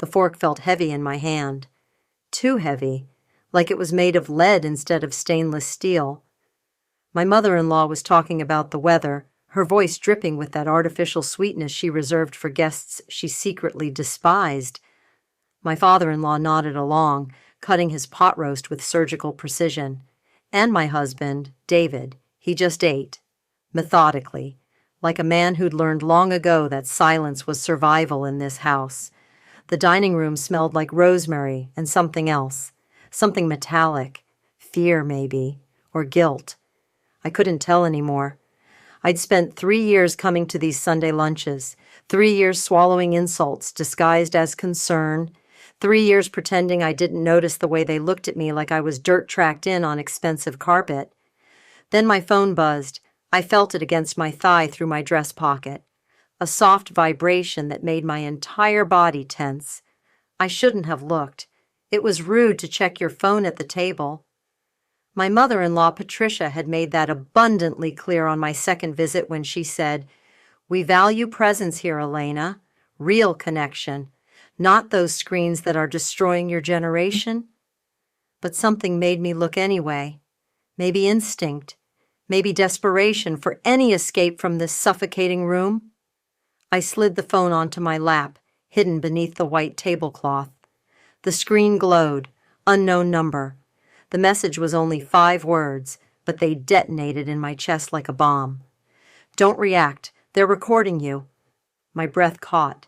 The fork felt heavy in my hand. Too heavy, like it was made of lead instead of stainless steel. My mother-in-law was talking about the weather, her voice dripping with that artificial sweetness she reserved for guests she secretly despised. My father-in-law nodded along, cutting his pot roast with surgical precision. And my husband, David, he just ate, methodically, like a man who'd learned long ago that silence was survival in this house. The dining room smelled like rosemary and something else, something metallic, fear maybe, or guilt. I couldn't tell anymore. I'd spent 3 years coming to these Sunday lunches, 3 years swallowing insults disguised as concern, 3 years pretending I didn't notice the way they looked at me like I was dirt tracked in on expensive carpet. Then my phone buzzed. I felt it against my thigh through my dress pocket, a soft vibration that made my entire body tense. I shouldn't have looked. It was rude to check your phone at the table. My mother-in-law, Patricia, had made that abundantly clear on my second visit when she said, "We value presence here, Elena, real connection, not those screens that are destroying your generation." But something made me look anyway. Maybe instinct, maybe desperation for any escape from this suffocating room. I slid the phone onto my lap, hidden beneath the white tablecloth. The screen glowed, unknown number. The message was only 5 words, but they detonated in my chest like a bomb. "Don't react. They're recording you." My breath caught.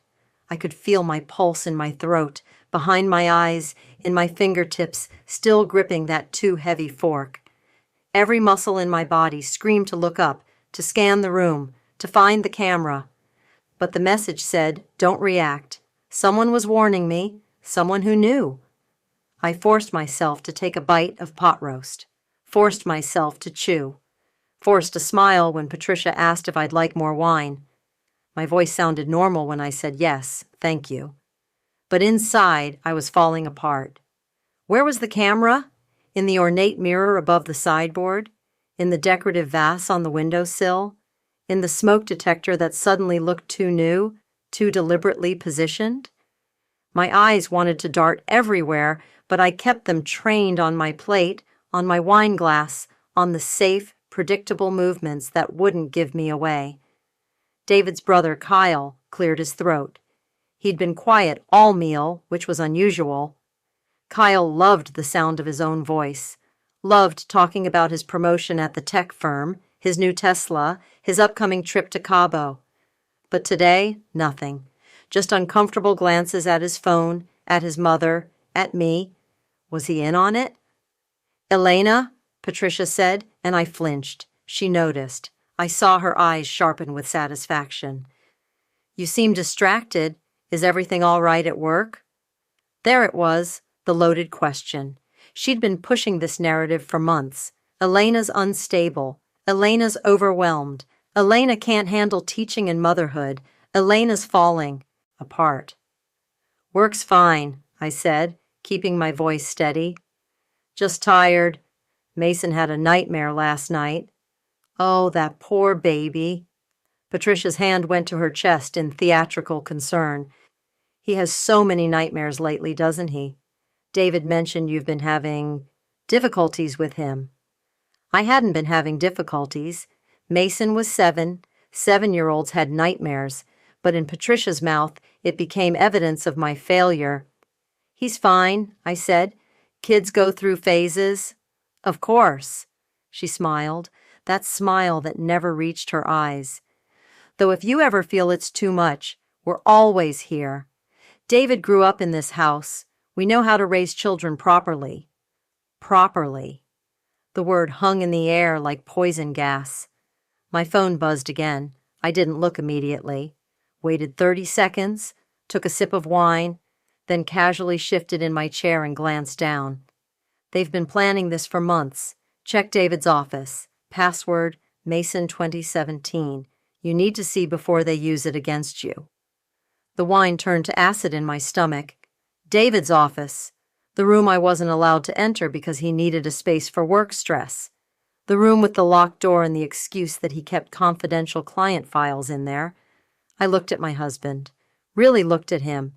I could feel my pulse in my throat, behind my eyes, in my fingertips, still gripping that too heavy fork. Every muscle in my body screamed to look up, to scan the room, to find the camera. But the message said, "Don't react." Someone was warning me, someone who knew. I forced myself to take a bite of pot roast, forced myself to chew, forced a smile when Patricia asked if I'd like more wine. My voice sounded normal when I said yes, thank you. But inside, I was falling apart. Where was the camera? In the ornate mirror above the sideboard? In the decorative vase on the windowsill? In the smoke detector that suddenly looked too new, too deliberately positioned? My eyes wanted to dart everywhere, but I kept them trained on my plate, on my wine glass, on the safe, predictable movements that wouldn't give me away. David's brother, Kyle, cleared his throat. He'd been quiet all meal, which was unusual. Kyle loved the sound of his own voice, loved talking about his promotion at the tech firm, his new Tesla, his upcoming trip to Cabo. But today, nothing. Just uncomfortable glances at his phone, at his mother, at me. Was he in on it? "Elena," Patricia said, and I flinched. She noticed. I saw her eyes sharpen with satisfaction. "You seem distracted. Is everything all right at work?" There it was, the loaded question. She'd been pushing this narrative for months. Elena's unstable. Elena's overwhelmed. Elena can't handle teaching and motherhood. Elena's falling apart. "Work's fine," I said, keeping my voice steady. "Just tired. Mason had a nightmare last night." "Oh, that poor baby." Patricia's hand went to her chest in theatrical concern. "He has so many nightmares lately, doesn't he? David mentioned you've been having difficulties with him." I hadn't been having difficulties. Mason was 7. 7-year-olds had nightmares, but in Patricia's mouth it became evidence of my failure. "He's fine," I said. "Kids go through phases." "Of course." She smiled, that smile that never reached her eyes. "Though if you ever feel it's too much, we're always here. David grew up in this house. We know how to raise children properly." Properly. The word hung in the air like poison gas. My phone buzzed again. I didn't look immediately. Waited 30 seconds, took a sip of wine, then casually shifted in my chair and glanced down. "They've been planning this for months. Check David's office. Password, Mason 2017. You need to see before they use it against you." The wine turned to acid in my stomach. David's office. The room I wasn't allowed to enter because he needed a space for work stress. The room with the locked door and the excuse that he kept confidential client files in there. I looked at my husband. Really looked at him.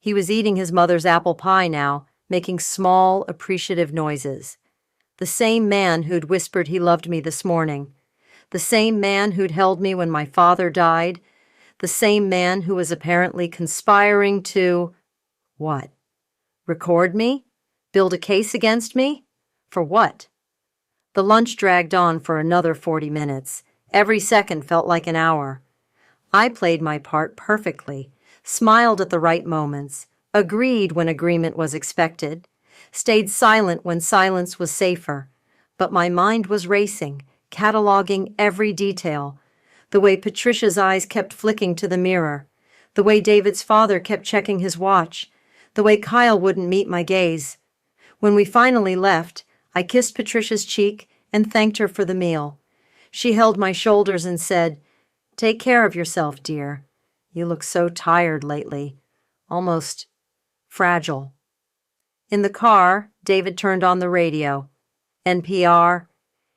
He was eating his mother's apple pie now, making small, appreciative noises. The same man who'd whispered he loved me this morning. The same man who'd held me when my father died. The same man who was apparently conspiring to... what? Record me? Build a case against me? For what? The lunch dragged on for another 40 minutes. Every second felt like an hour. I played my part perfectly, smiled at the right moments, agreed when agreement was expected, stayed silent when silence was safer, but my mind was racing, cataloging every detail, the way Patricia's eyes kept flicking to the mirror, the way David's father kept checking his watch, the way Kyle wouldn't meet my gaze. When we finally left, I kissed Patricia's cheek and thanked her for the meal. She held my shoulders and said, "Take care of yourself, dear. You look so tired lately, almost fragile." In the car, David turned on the radio. NPR.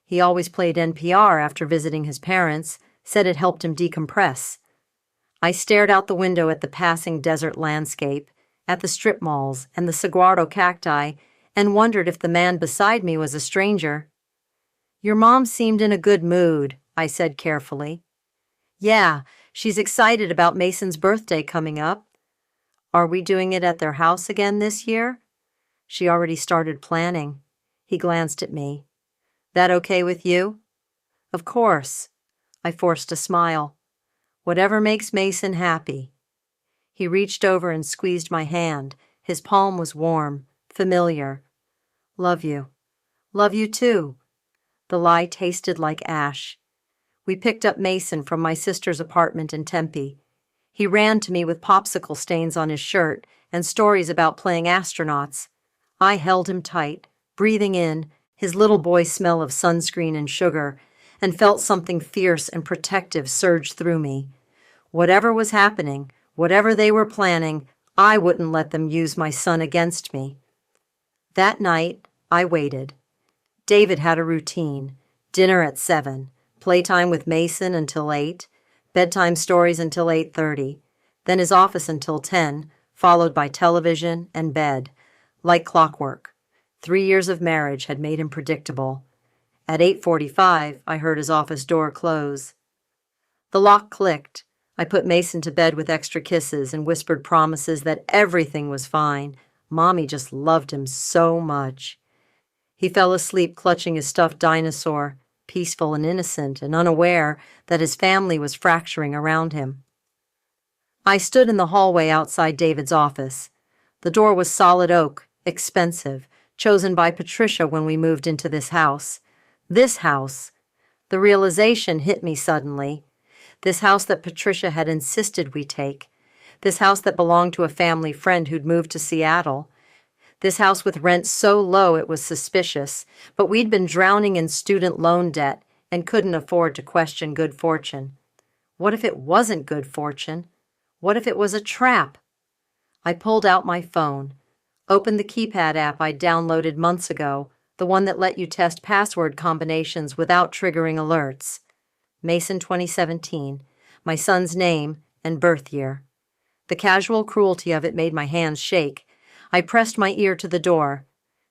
He always played NPR after visiting his parents, said it helped him decompress. I stared out the window at the passing desert landscape, at the strip malls and the saguaro cacti, and wondered if the man beside me was a stranger. "Your mom seemed in a good mood," I said carefully. "Yeah, she's excited about Mason's birthday coming up." "Are we doing it at their house again this year?" "She already started planning." He glanced at me. "That okay with you?" "Of course." I forced a smile. "Whatever makes Mason happy." He reached over and squeezed my hand. His palm was warm, familiar. "Love you." "Love you too." The lie tasted like ash. We picked up Mason from my sister's apartment in Tempe. He ran to me with popsicle stains on his shirt and stories about playing astronauts. I held him tight, breathing in his little boy smell of sunscreen and sugar, and felt something fierce and protective surge through me. Whatever was happening, whatever they were planning, I wouldn't let them use my son against me. That night, I waited. David had a routine: dinner at 7, playtime with Mason until 8, bedtime stories until 8:30, then his office until 10, followed by television and bed, like clockwork. 3 years of marriage had made him predictable. At 8:45, I heard his office door close. The lock clicked. I put Mason to bed with extra kisses and whispered promises that everything was fine. Mommy just loved him so much. He fell asleep clutching his stuffed dinosaur, peaceful and innocent and unaware that his family was fracturing around him. I stood in the hallway outside David's office. The door was solid oak, expensive, chosen by Patricia when we moved into this house. This house. The realization hit me suddenly. This house that Patricia had insisted we take. This house that belonged to a family friend who'd moved to Seattle. This house with rent so low it was suspicious, but we'd been drowning in student loan debt and couldn't afford to question good fortune. What if it wasn't good fortune? What if it was a trap? I pulled out my phone, opened the keypad app I'd downloaded months ago, the one that let you test password combinations without triggering alerts. Mason 2017, my son's name and birth year. The casual cruelty of it made my hands shake. I pressed my ear to the door.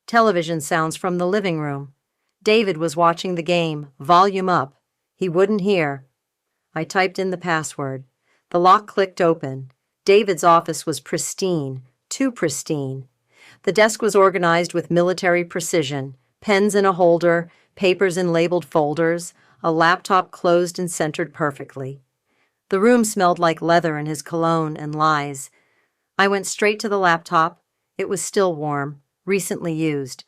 Television sounds from the living room. David was watching the game, volume up. He wouldn't hear. I typed in the password. The lock clicked open. David's office was pristine, too pristine. The desk was organized with military precision, pens in a holder, papers in labeled folders, a laptop closed and centered perfectly. The room smelled like leather and his cologne and lies. I went straight to the laptop. It was still warm, recently used.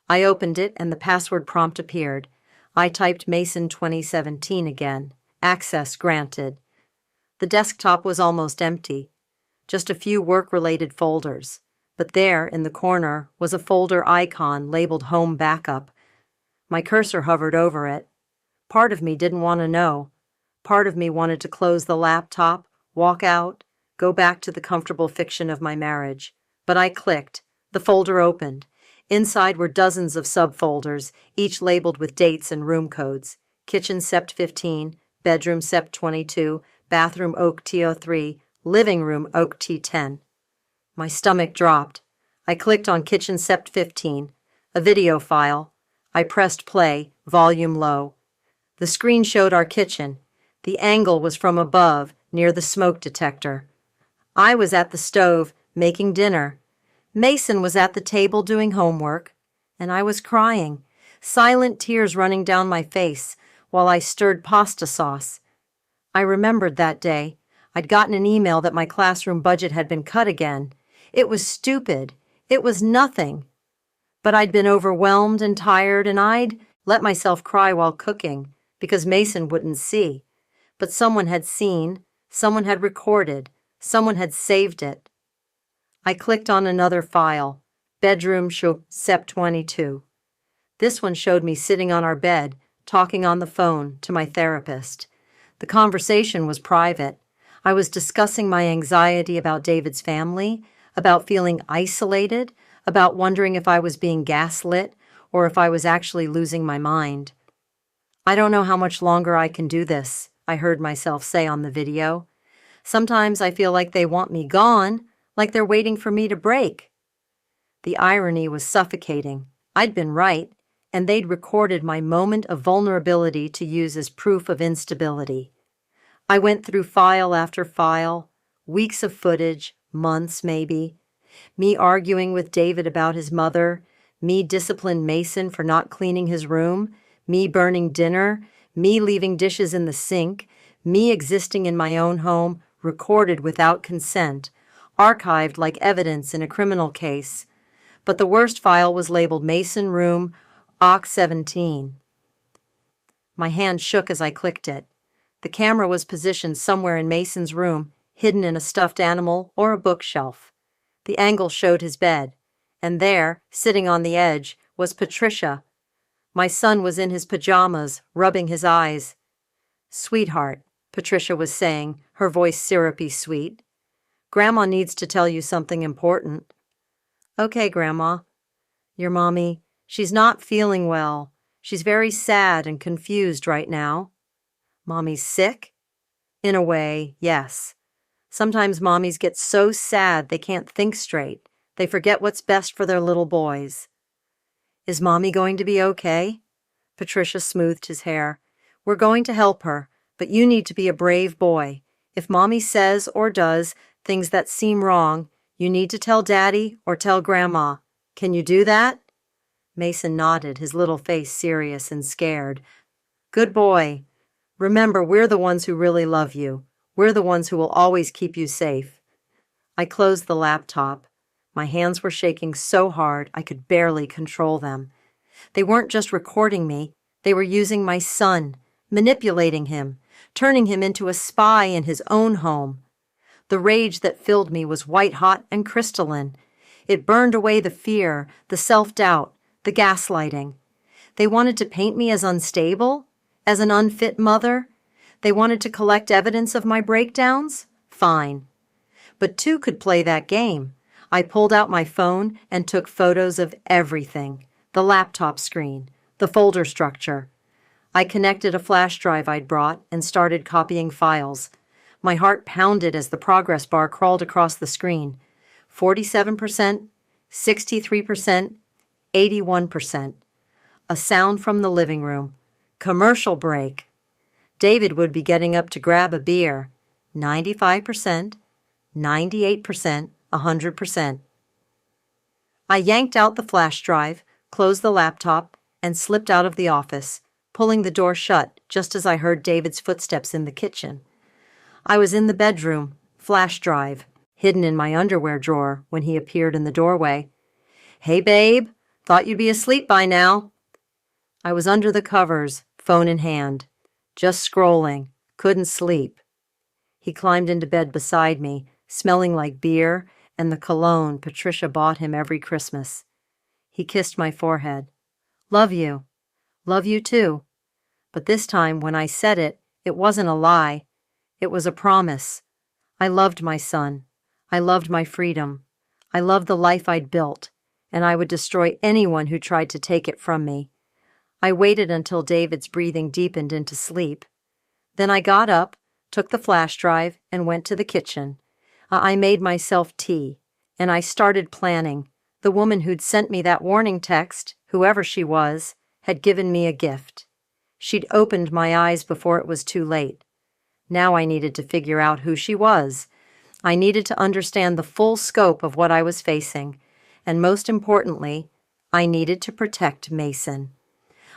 I opened it and the password prompt appeared. I typed Mason 2017 again. Access granted. The desktop was almost empty. Just a few work-related folders. But there, in the corner, was a folder icon labeled Home Backup. My cursor hovered over it. Part of me didn't want to know. Part of me wanted to close the laptop, walk out, go back to the comfortable fiction of my marriage. But I clicked. The folder opened. Inside were dozens of subfolders, each labeled with dates and room codes. Kitchen Sept 15, bedroom Sept 22, bathroom Oak T03, living room Oak T10. My stomach dropped. I clicked on Kitchen Sept 15, a video file. I pressed play, volume low. The screen showed our kitchen. The angle was from above, near the smoke detector. I was at the stove, making dinner. Mason was at the table doing homework, and I was crying, silent tears running down my face while I stirred pasta sauce. I remembered that day. I'd gotten an email that my classroom budget had been cut again. It was stupid. It was nothing. But I'd been overwhelmed and tired, and I'd let myself cry while cooking because Mason wouldn't see. But someone had seen, someone had recorded, someone had saved it. I clicked on another file, bedroom show Sept 22. This one showed me sitting on our bed, talking on the phone to my therapist. The conversation was private. I was discussing my anxiety about David's family, about feeling isolated, about wondering if I was being gaslit or if I was actually losing my mind. I don't know how much longer I can do this, I heard myself say on the video. Sometimes I feel like they want me gone, like they're waiting for me to break. The irony was suffocating. I'd been right, and they'd recorded my moment of vulnerability to use as proof of instability. I went through file after file, weeks of footage, months maybe. Me arguing with David about his mother, me disciplined Mason for not cleaning his room, me burning dinner, me leaving dishes in the sink, me existing in my own home, recorded without consent, archived like evidence in a criminal case. But the worst file was labeled Mason Room Aux 17. My hand shook as I clicked it. The camera was positioned somewhere in Mason's room, hidden in a stuffed animal or a bookshelf. The angle showed his bed, and there, sitting on the edge, was Patricia. My son was in his pajamas, rubbing his eyes. "Sweetheart," Patricia was saying, her voice syrupy sweet. "Grandma needs to tell you something important." "Okay, Grandma." "Your mommy, she's not feeling well. She's very sad and confused right now." "Mommy's sick?" "In a way, yes. Sometimes mommies get so sad they can't think straight. They forget what's best for their little boys." "Is Mommy going to be okay?" Patricia smoothed his hair. "We're going to help her, but you need to be a brave boy. If Mommy says or does things that seem wrong, you need to tell Daddy or tell Grandma. Can you do that?" Mason nodded, his little face serious and scared. "Good boy. Remember, we're the ones who really love you. We're the ones who will always keep you safe." I closed the laptop. My hands were shaking so hard I could barely control them. They weren't just recording me. They were using my son, manipulating him, turning him into a spy in his own home. The rage that filled me was white-hot and crystalline. It burned away the fear, the self-doubt, the gaslighting. They wanted to paint me as unstable, as an unfit mother. They wanted to collect evidence of my breakdowns? Fine. But two could play that game. I pulled out my phone and took photos of everything. The laptop screen, the folder structure. I connected a flash drive I'd brought and started copying files. My heart pounded as the progress bar crawled across the screen. 47%, 63%, 81%. A sound from the living room. Commercial break. David would be getting up to grab a beer. 95%, 98%, 100%. I yanked out the flash drive, closed the laptop, and slipped out of the office, pulling the door shut just as I heard David's footsteps in the kitchen. I was in the bedroom, flash drive, hidden in my underwear drawer when he appeared in the doorway. "Hey, babe, thought you'd be asleep by now." I was under the covers, phone in hand, just scrolling, couldn't sleep. He climbed into bed beside me, smelling like beer and the cologne Patricia bought him every Christmas. He kissed my forehead. "Love you. Love you too." But this time, when I said it, it wasn't a lie. It was a promise. I loved my son. I loved my freedom. I loved the life I'd built, and I would destroy anyone who tried to take it from me. I waited until David's breathing deepened into sleep. Then I got up, took the flash drive, and went to the kitchen. I made myself tea, And I started planning. The woman who'd sent me that warning text, whoever she was, had given me a gift. She'd opened my eyes before it was too late. Now I needed to figure out who she was. I needed to understand the full scope of what I was facing, and most importantly, I needed to protect Mason.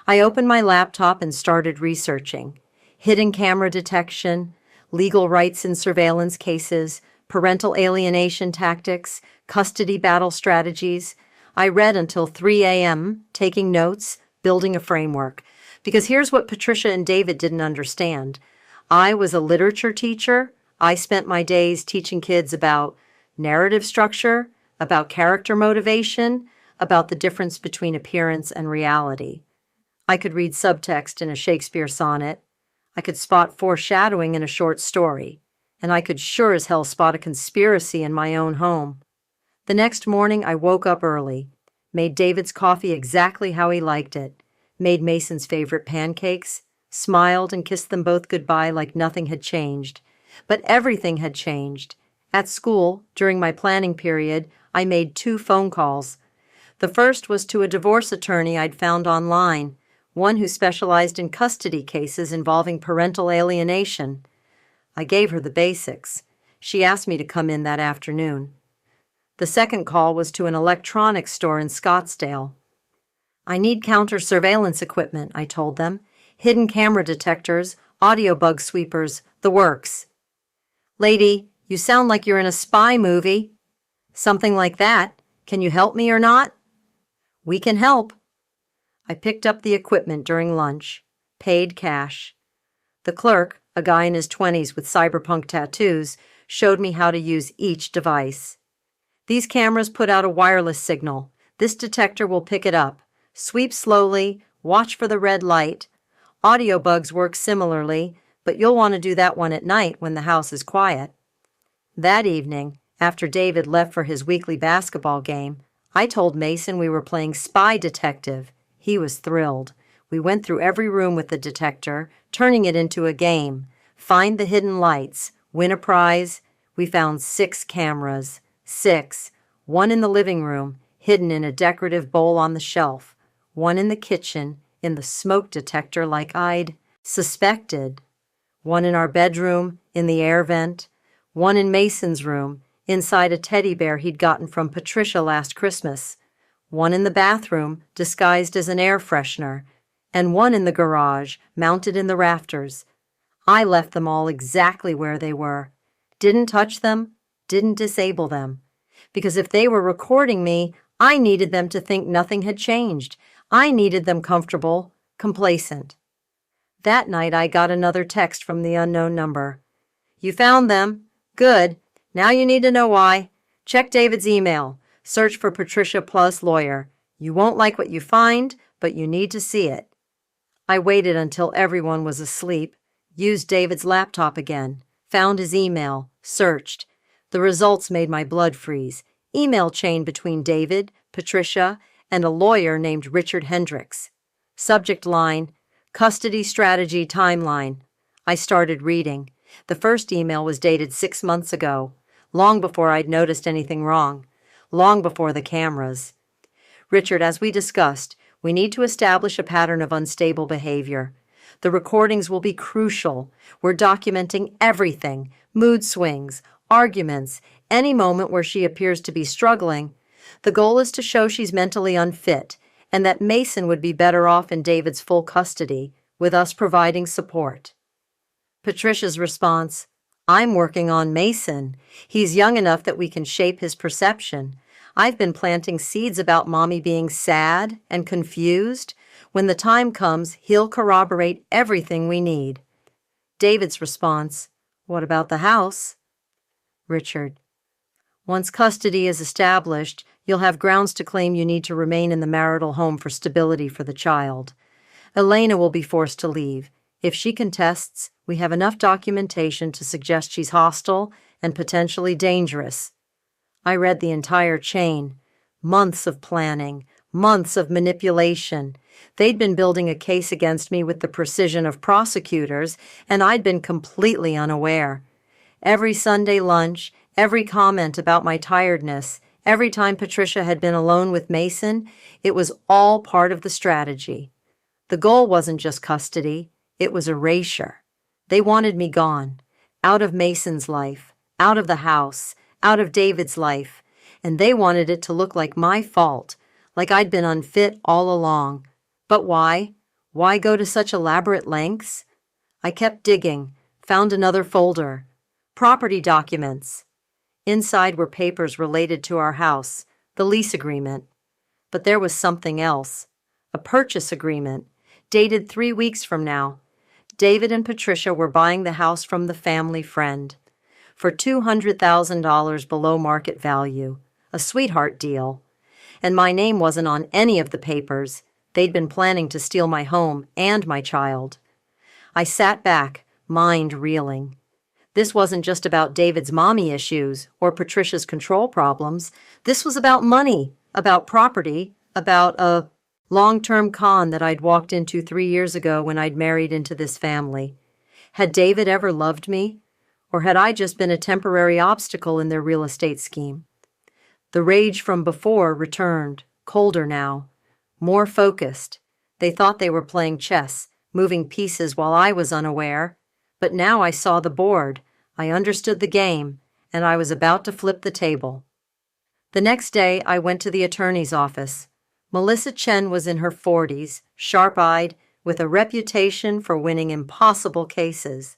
I opened my laptop and started researching. Hidden camera detection, legal rights in surveillance cases, parental alienation tactics, custody battle strategies. I read until 3 a.m., taking notes, building a framework. Because here's what Patricia and David didn't understand. I was a literature teacher. I spent my days teaching kids about narrative structure, about character motivation, about the difference between appearance and reality. I could read subtext in a Shakespeare sonnet. I could spot foreshadowing in a short story. And I could sure as hell spot a conspiracy in my own home. The next morning, I woke up early, made David's coffee exactly how he liked it, made Mason's favorite pancakes, smiled and kissed them both goodbye like nothing had changed. But everything had changed. At school, during my planning period, I made 2 phone calls. The first was to a divorce attorney I'd found online, one who specialized in custody cases involving parental alienation. I gave her the basics. She asked me to come in that afternoon. The second call was to an electronics store in Scottsdale. I need counter-surveillance equipment, I told them. Hidden camera detectors, audio bug sweepers, the works. Lady, you sound like you're in a spy movie. Something like that. Can you help me or not? We can help. I picked up the equipment during lunch, paid cash. The clerk, a guy in his 20s with cyberpunk tattoos, showed me how to use each device. These cameras put out a wireless signal. This detector will pick it up. Sweep slowly, watch for the red light. Audio bugs work similarly, but you'll want to do that one at night when the house is quiet. That evening, after David left for his weekly basketball game, I told Mason we were playing spy detective. He was thrilled. We went through every room with the detector, turning it into a game. Find the hidden lights, win a prize. We found 6 cameras. 6. 1 in the living room, hidden in a decorative bowl on the shelf. 1 in the kitchen, in the smoke detector like I'd suspected. 1 in our bedroom, in the air vent. 1 in Mason's room, inside a teddy bear he'd gotten from Patricia last Christmas. 1 in the bathroom, disguised as an air freshener. And 1 in the garage, mounted in the rafters. I left them all exactly where they were. Didn't touch them, didn't disable them. Because if they were recording me, I needed them to think nothing had changed. I needed them comfortable, complacent. That night I got another text from the unknown number. You found them. Good. Now you need to know why. Check David's email. Search for Patricia Plus Lawyer. You won't like what you find, but you need to see it. I waited until everyone was asleep, used David's laptop again, found his email, searched. The results made my blood freeze. Email chain between David, Patricia, and a lawyer named Richard Hendricks. Subject line, Custody Strategy Timeline. I started reading. The first email was dated 6 months ago, long before I'd noticed anything wrong, long before the cameras. Richard, as we discussed, we need to establish a pattern of unstable behavior. The recordings will be crucial. We're documenting everything, mood swings, arguments, any moment where she appears to be struggling. The goal is to show she's mentally unfit and that Mason would be better off in David's full custody, with us providing support. Patricia's response, I'm working on Mason. He's young enough that we can shape his perception. I've been planting seeds about Mommy being sad and confused. When the time comes, he'll corroborate everything we need. David's response, what about the house? Richard, once custody is established, you'll have grounds to claim you need to remain in the marital home for stability for the child. Elena will be forced to leave. If she contests, we have enough documentation to suggest she's hostile and potentially dangerous. I read the entire chain. Months of planning, months of manipulation. They'd been building a case against me with the precision of prosecutors, and I'd been completely unaware. Every Sunday lunch, every comment about my tiredness, Every time Patricia had been alone with Mason, it was all part of the strategy. The goal wasn't just custody, it was erasure. They wanted me gone, out of Mason's life, out of the house, out of David's life, and they wanted it to look like my fault, like I'd been unfit all along. But why? Why go to such elaborate lengths? I kept digging, found another folder. Property documents. Inside were papers related to our house, the lease agreement. But there was something else. A purchase agreement, dated 3 weeks from now. David and Patricia were buying the house from the family friend for $200,000 below market value, a sweetheart deal. And my name wasn't on any of the papers. They'd been planning to steal my home and my child. I sat back, mind reeling. This wasn't just about David's mommy issues or Patricia's control problems. This was about money, about property, about a long-term con that I'd walked into 3 years ago when I'd married into this family. Had David ever loved me? Or had I just been a temporary obstacle in their real estate scheme? The rage from before returned, colder now, more focused. They thought they were playing chess, moving pieces while I was unaware. But now I saw the board, I understood the game, and I was about to flip the table. The next day, I went to the attorney's office. Melissa Chen was in her 40s, sharp-eyed, with a reputation for winning impossible cases.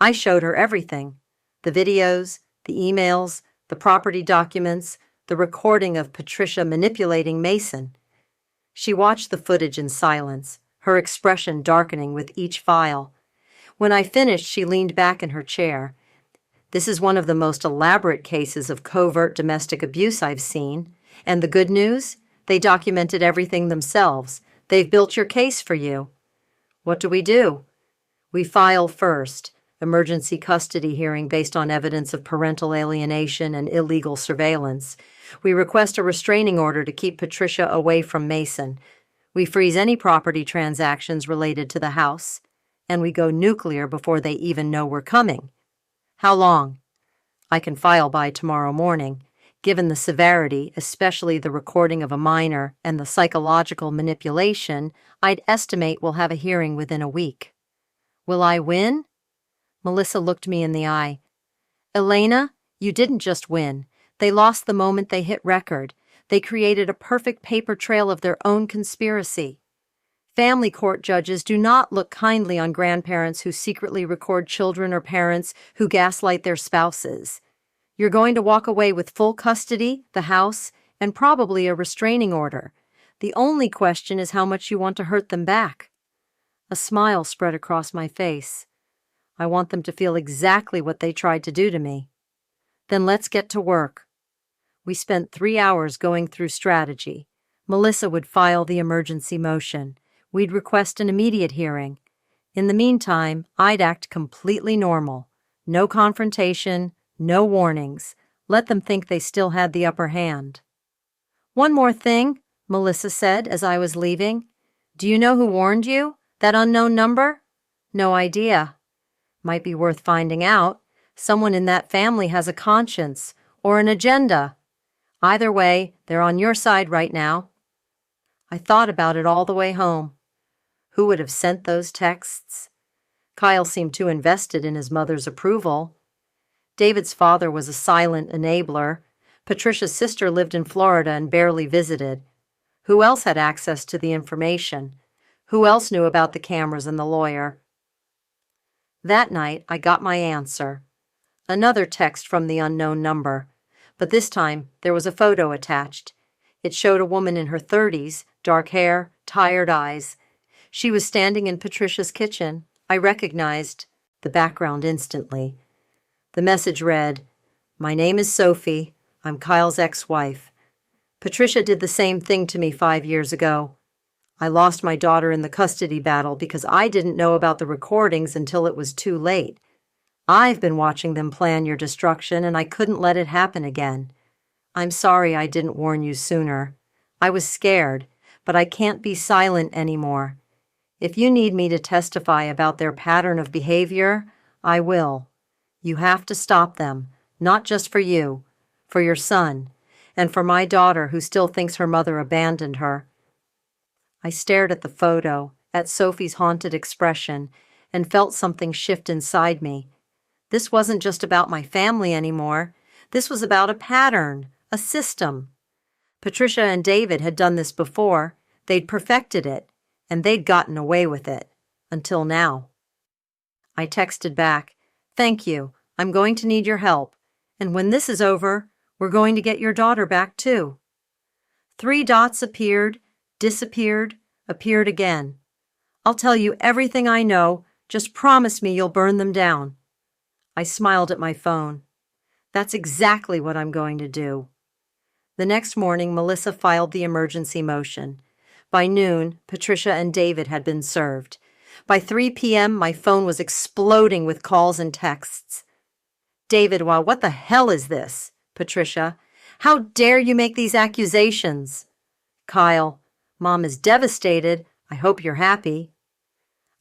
I showed her everything: the videos, the emails, the property documents, the recording of Patricia manipulating Mason. She watched the footage in silence, her expression darkening with each file. When I finished, she leaned back in her chair. This is one of the most elaborate cases of covert domestic abuse I've seen. And the good news? They documented everything themselves. They've built your case for you. What do? We file first. Emergency custody hearing based on evidence of parental alienation and illegal surveillance. We request a restraining order to keep Patricia away from Mason. We freeze any property transactions related to the house. And we go nuclear before they even know we're coming. How long? I can file by tomorrow morning. Given the severity, especially the recording of a minor and the psychological manipulation, I'd estimate we'll have a hearing within a week. Will I win? Melissa looked me in the eye. Elena, you didn't just win. They lost the moment they hit record. They created a perfect paper trail of their own conspiracy. Family court judges do not look kindly on grandparents who secretly record children or parents who gaslight their spouses. You're going to walk away with full custody, the house, and probably a restraining order. The only question is how much you want to hurt them back. A smile spread across my face. I want them to feel exactly what they tried to do to me. Then let's get to work. We spent 3 hours going through strategy. Melissa would file the emergency motion. We'd request an immediate hearing. In the meantime, I'd act completely normal. No confrontation, no warnings. Let them think they still had the upper hand. One more thing, Melissa said as I was leaving. Do you know who warned you? That unknown number? No idea. Might be worth finding out. Someone in that family has a conscience or an agenda. Either way, they're on your side right now. I thought about it all the way home. Who would have sent those texts? Kyle seemed too invested in his mother's approval. David's father was a silent enabler. Patricia's sister lived in Florida and barely visited. Who else had access to the information? Who else knew about the cameras and the lawyer? That night, I got my answer. Another text from the unknown number. But this time, there was a photo attached. It showed a woman in her 30s, dark hair, tired eyes. She was standing in Patricia's kitchen. I recognized the background instantly. The message read, "My name is Sophie. I'm Kyle's ex-wife. Patricia did the same thing to me 5 years ago. I lost my daughter in the custody battle because I didn't know about the recordings until it was too late. I've been watching them plan your destruction, and I couldn't let it happen again. I'm sorry I didn't warn you sooner. I was scared, but I can't be silent anymore. If you need me to testify about their pattern of behavior, I will. You have to stop them, not just for you, for your son, and for my daughter who still thinks her mother abandoned her. I stared at the photo, at Sophie's haunted expression, and felt something shift inside me. This wasn't just about my family anymore. This was about a pattern, a system. Patricia and David had done this before. They'd perfected it, and they'd gotten away with it. Until now. I texted back, "Thank you. I'm going to need your help. And when this is over, we're going to get your daughter back too." 3 dots appeared, disappeared, appeared again. "I'll tell you everything I know. Just promise me you'll burn them down." I smiled at my phone. That's exactly what I'm going to do. The next morning, Melissa filed the emergency motion. By noon, Patricia and David had been served. By 3 p.m., my phone was exploding with calls and texts. "David, well, what the hell is this?" Patricia, "How dare you make these accusations?" Kyle, "Mom is devastated. I hope you're happy."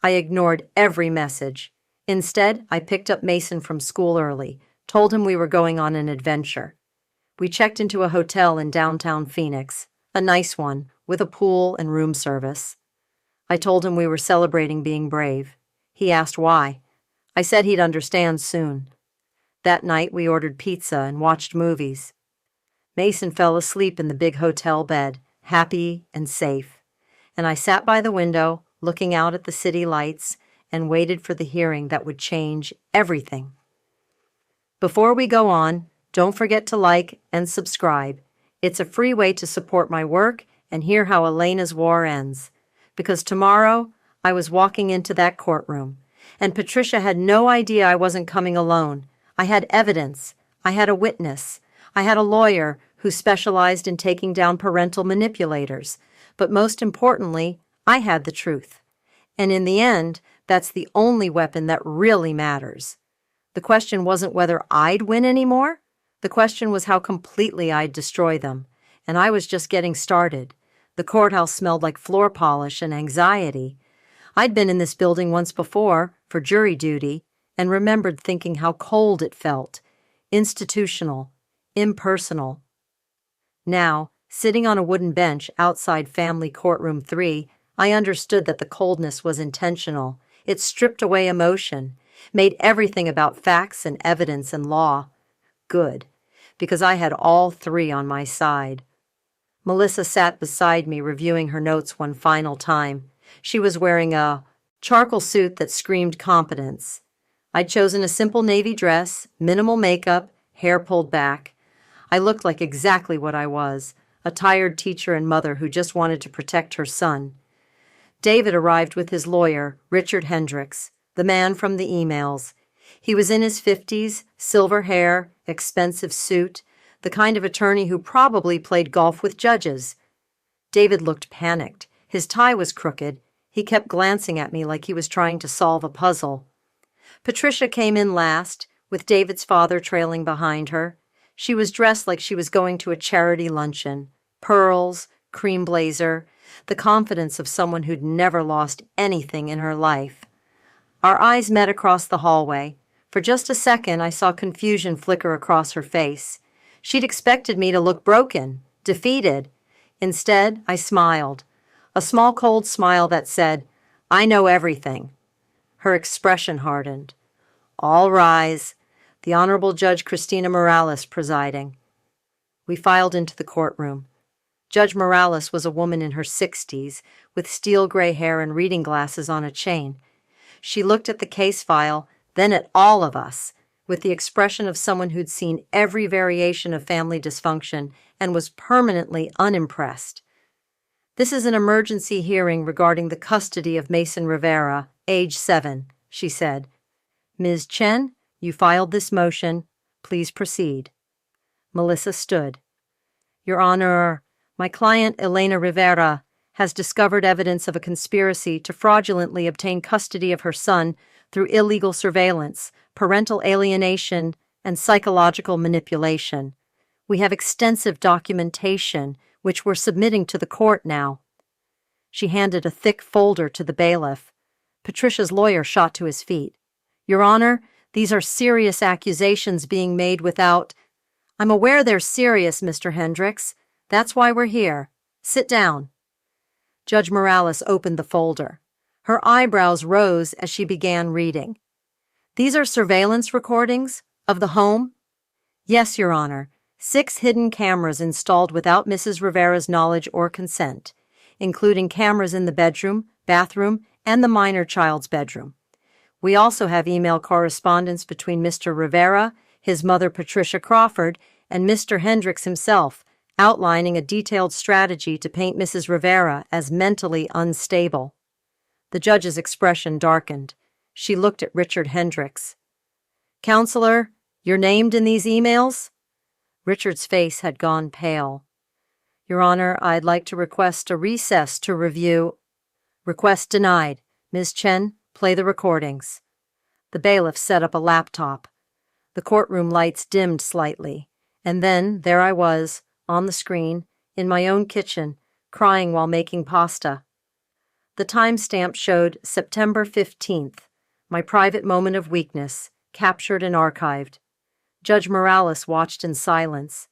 I ignored every message. Instead, I picked up Mason from school early, told him we were going on an adventure. We checked into a hotel in downtown Phoenix, a nice one, with a pool and room service. I told him we were celebrating being brave. He asked why. I said he'd understand soon. That night, we ordered pizza and watched movies. Mason fell asleep in the big hotel bed, happy and safe. And I sat by the window, looking out at the city lights, and waited for the hearing that would change everything. Before we go on, don't forget to like and subscribe. It's a free way to support my work and hear how Elena's war ends. Because tomorrow, I was walking into that courtroom, and Patricia had no idea I wasn't coming alone. I had evidence. I had a witness. I had a lawyer who specialized in taking down parental manipulators. But most importantly, I had the truth. And in the end, that's the only weapon that really matters. The question wasn't whether I'd win anymore. The question was how completely I'd destroy them. And I was just getting started. The courthouse smelled like floor polish and anxiety. I'd been in this building once before, for jury duty, and remembered thinking how cold it felt. Institutional. Impersonal. Now, sitting on a wooden bench outside Family Courtroom 3, I understood that the coldness was intentional. It stripped away emotion, made everything about facts and evidence and law. Good, because I had all 3 on my side. Melissa sat beside me reviewing her notes one final time. She was wearing a charcoal suit that screamed competence. I'd chosen a simple navy dress, minimal makeup, hair pulled back. I looked like exactly what I was, a tired teacher and mother who just wanted to protect her son. David arrived with his lawyer, Richard Hendricks, the man from the emails. He was in his 50s, silver hair, expensive suit, the kind of attorney who probably played golf with judges. David looked panicked. His tie was crooked. He kept glancing at me like he was trying to solve a puzzle. Patricia came in last, with David's father trailing behind her. She was dressed like she was going to a charity luncheon. Pearls, cream blazer, the confidence of someone who'd never lost anything in her life. Our eyes met across the hallway. For just a second, I saw confusion flicker across her face. She'd expected me to look broken, defeated. Instead, I smiled. A small, cold smile that said, "I know everything." Her expression hardened. All rise. The Honorable Judge Christina Morales presiding. We filed into the courtroom. Judge Morales was a woman in her 60s, with steel gray hair and reading glasses on a chain. She looked at the case file, then at all of us, with the expression of someone who'd seen every variation of family dysfunction and was permanently unimpressed. "This is an emergency hearing regarding the custody of Mason Rivera, age 7, she said. "Ms. Chen, you filed this motion. Please proceed." Melissa stood. "Your Honor, my client Elena Rivera has discovered evidence of a conspiracy to fraudulently obtain custody of her son through illegal surveillance, parental alienation, and psychological manipulation. We have extensive documentation, which we're submitting to the court now." She handed a thick folder to the bailiff. Patricia's lawyer shot to his feet. "Your Honor, these are serious accusations being made without—" I'm aware they're serious, Mr. Hendricks. That's why we're here. Sit down. Judge Morales opened the folder. Her eyebrows rose as she began reading. These are surveillance recordings of the home? Yes, Your Honor. 6 hidden cameras installed without Mrs. Rivera's knowledge or consent, including cameras in the bedroom, bathroom, and the minor child's bedroom. We also have email correspondence between Mr. Rivera, his mother Patricia Crawford, and Mr. Hendricks himself, outlining a detailed strategy to paint Mrs. Rivera as mentally unstable. The judge's expression darkened. She looked at Richard Hendricks. Counselor, you're named in these emails? Richard's face had gone pale. Your Honor, I'd like to request a recess to review. Request denied. Ms. Chen, play the recordings. The bailiff set up a laptop. The courtroom lights dimmed slightly, and then there I was, on the screen, in my own kitchen, crying while making pasta. The timestamp showed September 15th, my private moment of weakness, captured and archived. Judge Morales watched in silence,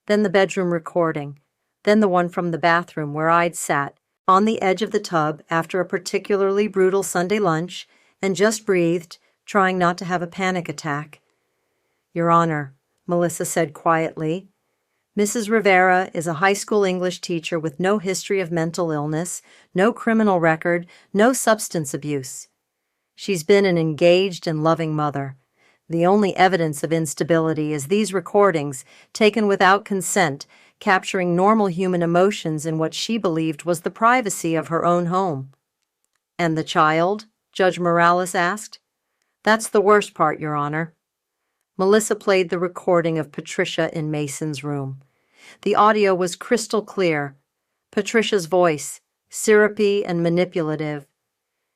then the bedroom recording, then the one from the bathroom where I'd sat, on the edge of the tub after a particularly brutal Sunday lunch, and just breathed, trying not to have a panic attack. Your Honor, Melissa said quietly, Mrs. Rivera is a high school English teacher with no history of mental illness, no criminal record, no substance abuse. She's been an engaged and loving mother. The only evidence of instability is these recordings, taken without consent, capturing normal human emotions in what she believed was the privacy of her own home. And the child? Judge Morales asked. That's the worst part, Your Honor. Melissa played the recording of Patricia in Mason's room. The audio was crystal clear. Patricia's voice, syrupy and manipulative.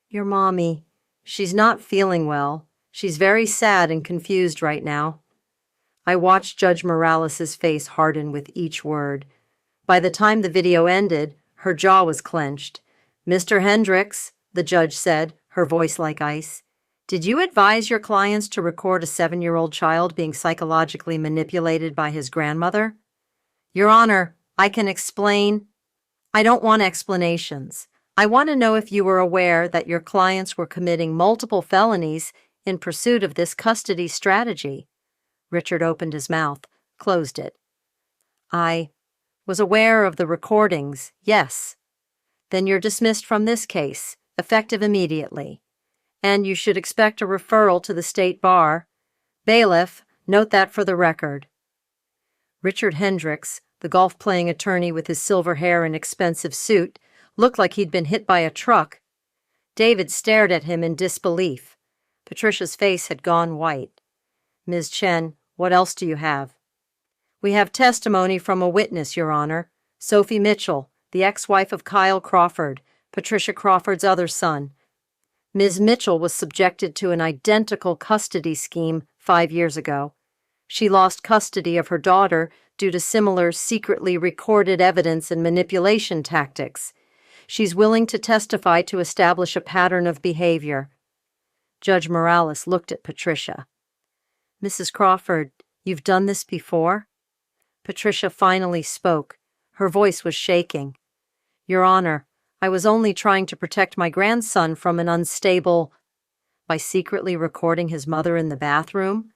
Your mommy, she's not feeling well. She's very sad and confused right now. I watched Judge Morales' face harden with each word. By the time the video ended, her jaw was clenched. Mr. Hendricks, the judge said, her voice like ice, did you advise your clients to record a 7-year-old child being psychologically manipulated by his grandmother? Your Honor, I can explain. I don't want explanations. I want to know if you were aware that your clients were committing multiple felonies in pursuit of this custody strategy. Richard opened his mouth, closed it. I was aware of the recordings, yes. Then you're dismissed from this case, effective immediately. And you should expect a referral to the state bar. Bailiff, note that for the record. Richard Hendricks, the golf-playing attorney with his silver hair and expensive suit, looked like he'd been hit by a truck. David stared at him in disbelief. Patricia's face had gone white. Ms. Chen, what else do you have? We have testimony from a witness, Your Honor. Sophie Mitchell, the ex-wife of Kyle Crawford, Patricia Crawford's other son. Ms. Mitchell was subjected to an identical custody scheme 5 years ago. She lost custody of her daughter due to similar secretly recorded evidence and manipulation tactics. She's willing to testify to establish a pattern of behavior. Judge Morales looked at Patricia. Mrs. Crawford, you've done this before? Patricia finally spoke. Her voice was shaking. Your Honor, I was only trying to protect my grandson from an unstable... By secretly recording his mother in the bathroom?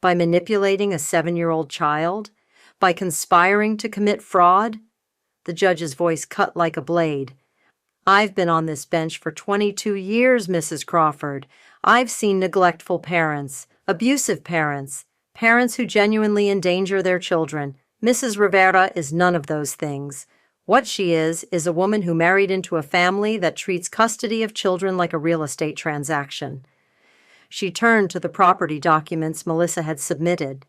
By manipulating a 7-year-old child? By conspiring to commit fraud? The judge's voice cut like a blade. I've been on this bench for 22 years, Mrs. Crawford. I've seen neglectful parents, abusive parents, parents who genuinely endanger their children. Mrs. Rivera is none of those things. What she is a woman who married into a family that treats custody of children like a real estate transaction. She turned to the property documents Melissa had submitted.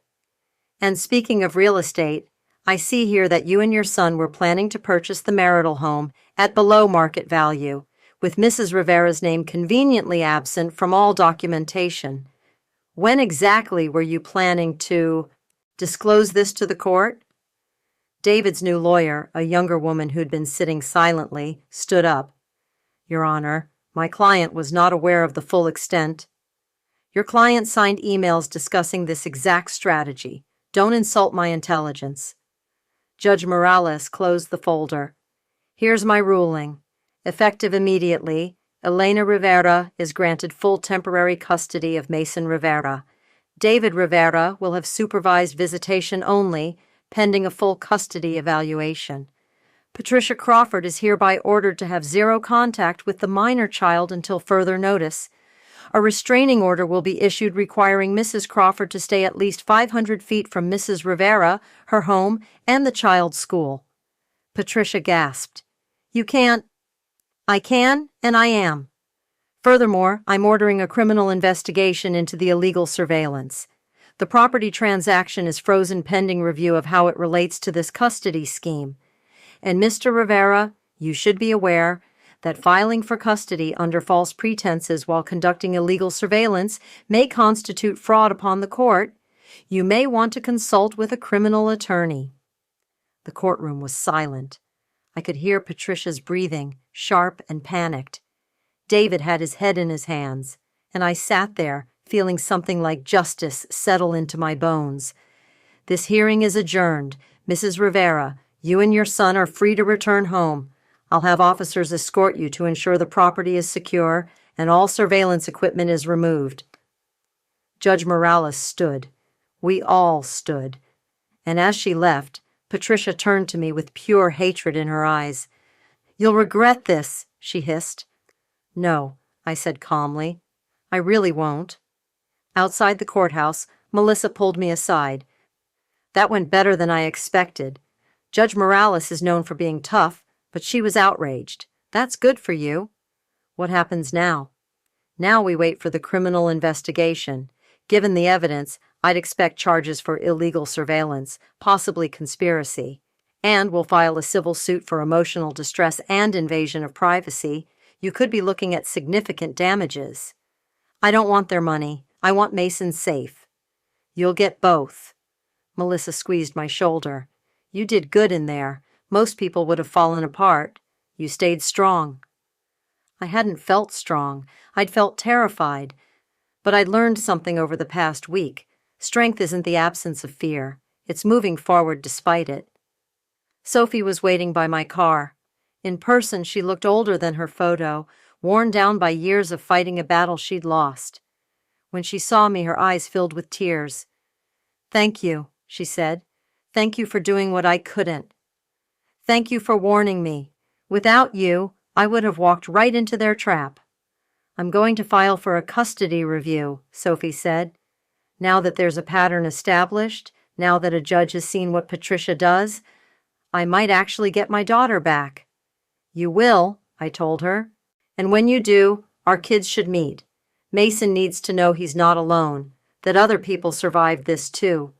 And speaking of real estate, I see here that you and your son were planning to purchase the marital home at below market value, with Mrs. Rivera's name conveniently absent from all documentation. When exactly were you planning to disclose this to the court? David's new lawyer, a younger woman who'd been sitting silently, stood up. Your Honor, my client was not aware of the full extent. Your client signed emails discussing this exact strategy, Don't insult my intelligence. Judge Morales closed the folder. Here's my ruling. Effective immediately, Elena Rivera is granted full temporary custody of Mason Rivera. David Rivera will have supervised visitation only, pending a full custody evaluation. Patricia Crawford is hereby ordered to have zero contact with the minor child until further notice. A restraining order will be issued requiring Mrs. Crawford to stay at least 500 feet from Mrs. Rivera, her home, and the child's school. Patricia gasped. You can't. I can, and I am. Furthermore, I'm ordering a criminal investigation into the illegal surveillance. The property transaction is frozen pending review of how it relates to this custody scheme. And Mr. Rivera, you should be aware that filing for custody under false pretenses while conducting illegal surveillance may constitute fraud upon the court. You may want to consult with a criminal attorney. The courtroom was silent. I could hear Patricia's breathing, sharp and panicked. David had his head in his hands, and I sat there, feeling something like justice settle into my bones. This hearing is adjourned. Mrs. Rivera, you and your son are free to return home. I'll have officers escort you to ensure the property is secure and all surveillance equipment is removed. Judge Morales stood. We all stood. And as she left, Patricia turned to me with pure hatred in her eyes. You'll regret this, she hissed. No, I said calmly. I really won't. Outside the courthouse, Melissa pulled me aside. That went better than I expected. Judge Morales is known for being tough, but she was outraged. That's good for you. What happens now? Now we wait for the criminal investigation. Given the evidence, I'd expect charges for illegal surveillance, possibly conspiracy. And we'll file a civil suit for emotional distress and invasion of privacy. You could be looking at significant damages. I don't want their money. I want Mason safe. You'll get both. Melissa squeezed my shoulder. You did good in there. Most people would have fallen apart. You stayed strong. I hadn't felt strong. I'd felt terrified. But I'd learned something over the past week. Strength isn't the absence of fear. It's moving forward despite it. Sophie was waiting by my car. In person, she looked older than her photo, worn down by years of fighting a battle she'd lost. When she saw me, her eyes filled with tears. Thank you, she said. Thank you for doing what I couldn't. Thank you for warning me. Without you, I would have walked right into their trap. I'm going to file for a custody review, Sophie said. Now that there's a pattern established, now that a judge has seen what Patricia does, I might actually get my daughter back. You will, I told her. And when you do, our kids should meet. Mason needs to know he's not alone, that other people survived this too.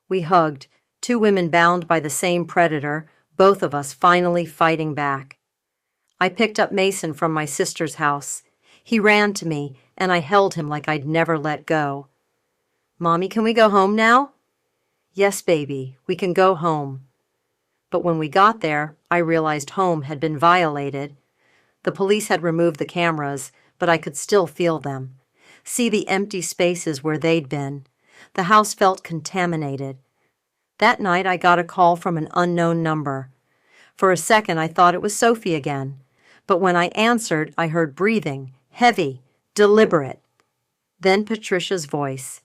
We hugged, two women bound by the same predator, both of us finally fighting back. I picked up Mason from my sister's house. He ran to me, and I held him like I'd never let go. Mommy, can we go home now? Yes, baby, we can go home. But when we got there, I realized home had been violated. The police had removed the cameras, but I could still feel them. See the empty spaces where they'd been. The house felt contaminated. That night I got a call from an unknown number. For a second I thought it was Sophie again. But when I answered, I heard breathing, heavy, deliberate. Then Patricia's voice.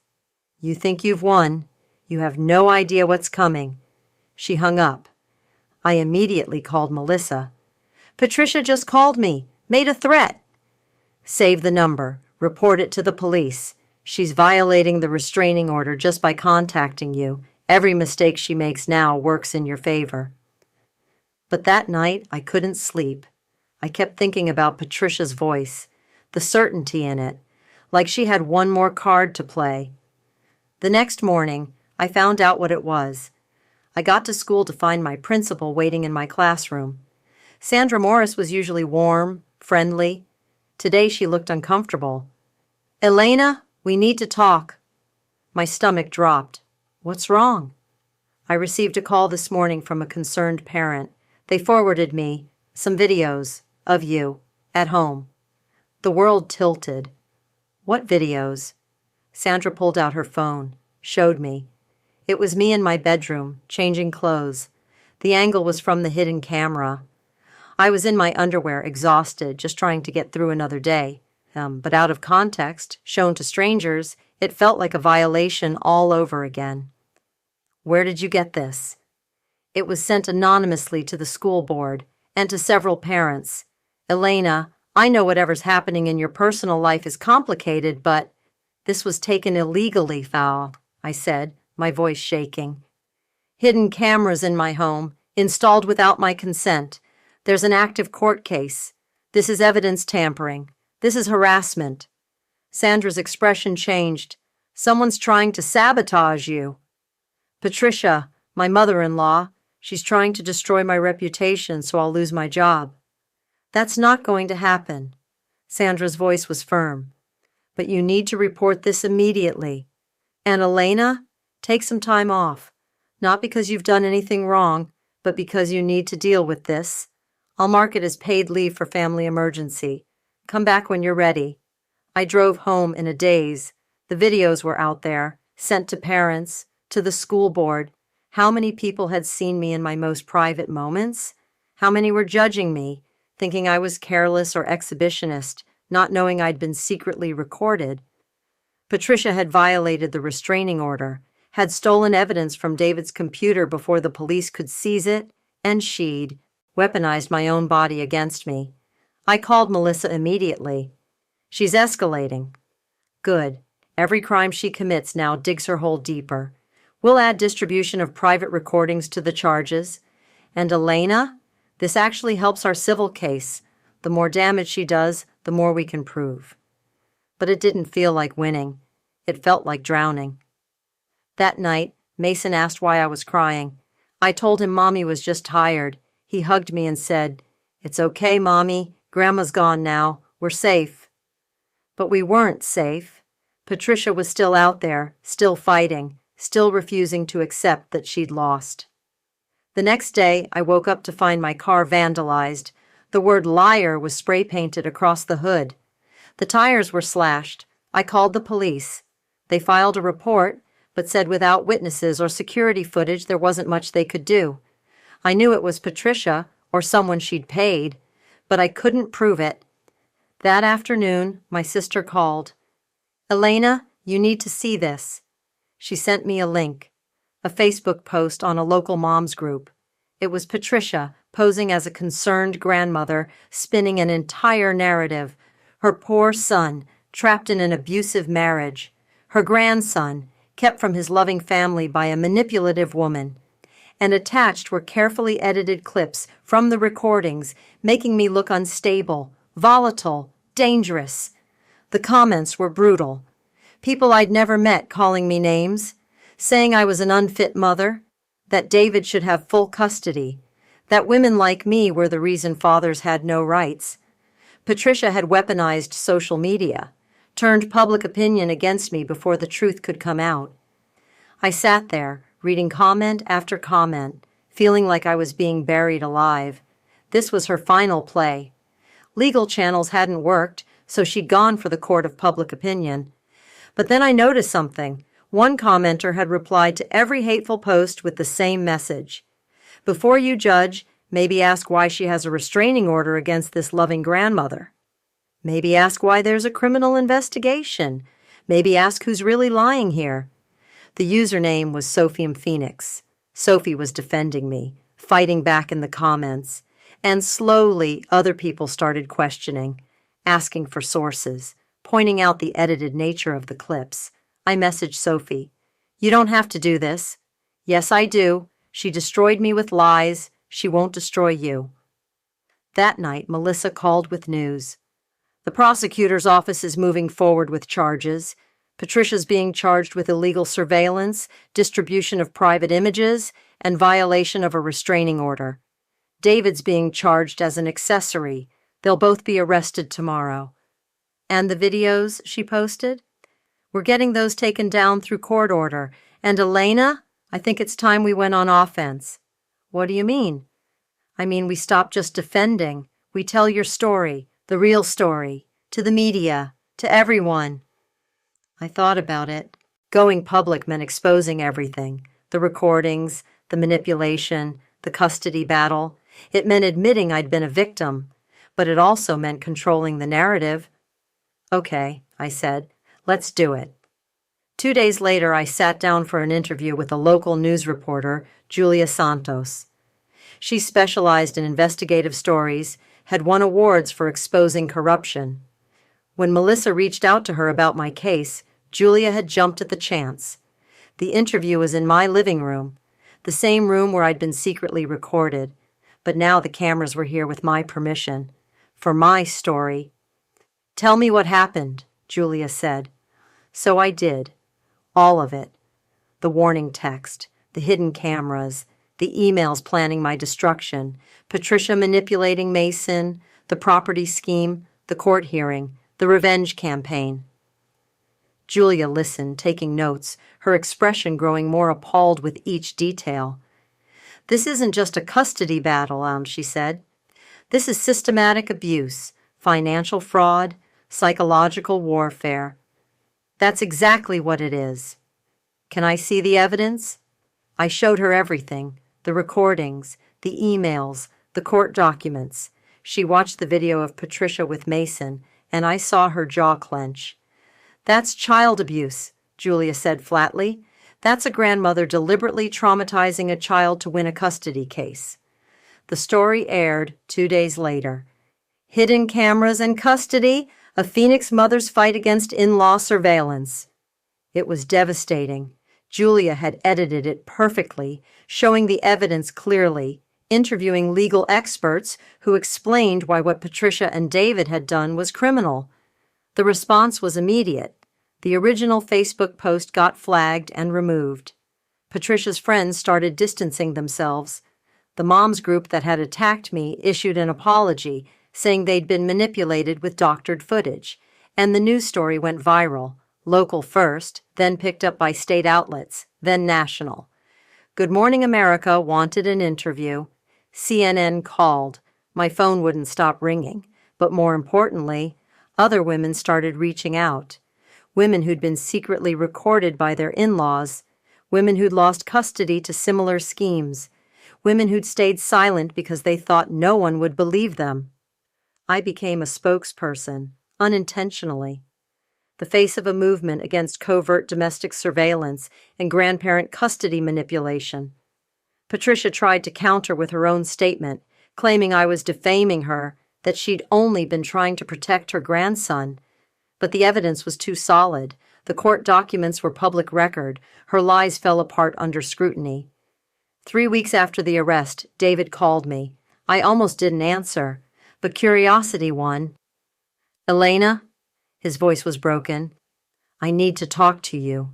You think you've won. You have no idea what's coming. She hung up. I immediately called Melissa. Patricia just called me, made a threat. Save the number. Report it to the police. She's violating the restraining order just by contacting you. Every mistake she makes now works in your favor. But that night, I couldn't sleep. I kept thinking about Patricia's voice, the certainty in it, like she had one more card to play. The next morning, I found out what it was. I got to school to find my principal waiting in my classroom. Sandra Morris was usually warm, friendly. Today she looked uncomfortable. Elena, we need to talk. My stomach dropped. What's wrong? I received a call this morning from a concerned parent. They forwarded me some videos of you at home. The world tilted. What videos? Sandra pulled out her phone, showed me. It was me in my bedroom, changing clothes. The angle was from the hidden camera. I was in my underwear, exhausted, just trying to get through another day. But out of context, shown to strangers, it felt like a violation all over again. Where did you get this? It was sent anonymously to the school board and to several parents. Elena, I know whatever's happening in your personal life is complicated, but this was taken illegally, Fowl, I said, my voice shaking. Hidden cameras in my home, installed without my consent. There's an active court case. This is evidence tampering. This is harassment. Sandra's expression changed. Someone's trying to sabotage you. Patricia, my mother-in-law, she's trying to destroy my reputation so I'll lose my job. That's not going to happen. Sandra's voice was firm. But you need to report this immediately. And Elena, take some time off. Not because you've done anything wrong, but because you need to deal with this. I'll mark it as paid leave for family emergency. Come back when you're ready. I drove home in a daze. The videos were out there, sent to parents, to the school board. How many people had seen me in my most private moments? How many were judging me, thinking I was careless or exhibitionist, not knowing I'd been secretly recorded? Patricia had violated the restraining order, had stolen evidence from David's computer before the police could seize it, and she'd weaponized my own body against me. I called Melissa immediately. She's escalating. Good. Every crime she commits now digs her hole deeper. We'll add distribution of private recordings to the charges. And Elena, this actually helps our civil case. The more damage she does, the more we can prove. But it didn't feel like winning. It felt like drowning. That night, Mason asked why I was crying. I told him Mommy was just tired. He hugged me and said, "It's okay, Mommy. Grandma's gone now. We're safe." But we weren't safe. Patricia was still out there, still fighting, still refusing to accept that she'd lost. The next day, I woke up to find my car vandalized. The word liar was spray painted across the hood. The tires were slashed. I called the police. They filed a report, but said without witnesses or security footage there wasn't much they could do. I knew it was Patricia, or someone she'd paid, but I couldn't prove it. That afternoon, my sister called. "Elena, you need to see this." She sent me a link, a Facebook post on a local moms group. It was Patricia posing as a concerned grandmother, spinning an entire narrative. Her poor son, trapped in an abusive marriage. Her grandson, kept from his loving family by a manipulative woman. And attached were carefully edited clips from the recordings, making me look unstable, volatile, dangerous. The comments were brutal. People I'd never met calling me names, saying I was an unfit mother, that David should have full custody, that women like me were the reason fathers had no rights. Patricia had weaponized social media, turned public opinion against me before the truth could come out. I sat there, reading comment after comment, feeling like I was being buried alive. This was her final play. Legal channels hadn't worked, so she'd gone for the court of public opinion. But then I noticed something. One commenter had replied to every hateful post with the same message. Before you judge, maybe ask why she has a restraining order against this loving grandmother. Maybe ask why there's a criminal investigation. Maybe ask who's really lying here. The username was Sophium Phoenix. Sophie was defending me, fighting back in the comments. And slowly, other people started questioning, asking for sources, pointing out the edited nature of the clips. I messaged Sophie, "You don't have to do this." "Yes, I do. She destroyed me with lies. She won't destroy you." That night, Melissa called with news. The prosecutor's office is moving forward with charges. Patricia's being charged with illegal surveillance, distribution of private images, and violation of a restraining order. David's being charged as an accessory. They'll both be arrested tomorrow. And the videos she posted? We're getting those taken down through court order. And Elena, I think it's time we went on offense. What do you mean? I mean, we stop just defending. We tell your story, the real story, to the media, to everyone. I thought about it. Going public meant exposing everything. The recordings, the manipulation, the custody battle. It meant admitting I'd been a victim, but it also meant controlling the narrative. Okay, I said, let's do it. 2 days later, I sat down for an interview with a local news reporter, Julia Santos. She specialized in investigative stories, had won awards for exposing corruption. When Melissa reached out to her about my case, Julia had jumped at the chance. The interview was in my living room, the same room where I'd been secretly recorded, but now the cameras were here with my permission. For my story. "Tell me what happened," Julia said. So I did. All of it. The warning text, the hidden cameras, the emails planning my destruction, Patricia manipulating Mason, the property scheme, the court hearing, the revenge campaign. Julia listened, taking notes, her expression growing more appalled with each detail. "This isn't just a custody battle," she said. "This is systematic abuse, financial fraud, psychological warfare. That's exactly what it is. Can I see the evidence?" I showed her everything, the recordings, the emails, the court documents. She watched the video of Patricia with Mason, and I saw her jaw clench. "That's child abuse," Julia said flatly. "That's a grandmother deliberately traumatizing a child to win a custody case." The story aired 2 days later. "Hidden cameras and custody, a Phoenix mother's fight against in-law surveillance." It was devastating. Julia had edited it perfectly, showing the evidence clearly, interviewing legal experts who explained why what Patricia and David had done was criminal. The response was immediate. The original Facebook post got flagged and removed. Patricia's friends started distancing themselves. The moms group that had attacked me issued an apology, saying they'd been manipulated with doctored footage, and the news story went viral, local first, then picked up by state outlets, then national. Good Morning America wanted an interview. CNN called. My phone wouldn't stop ringing, but more importantly, other women started reaching out. Women who'd been secretly recorded by their in-laws, women who'd lost custody to similar schemes, women who'd stayed silent because they thought no one would believe them. I became a spokesperson, unintentionally. The face of a movement against covert domestic surveillance and grandparent custody manipulation. Patricia tried to counter with her own statement, claiming I was defaming her, that she'd only been trying to protect her grandson. But the evidence was too solid. The court documents were public record. Her lies fell apart under scrutiny. 3 weeks after the arrest, David called me. I almost didn't answer, but curiosity won. "Elena?" His voice was broken. "I need to talk to you."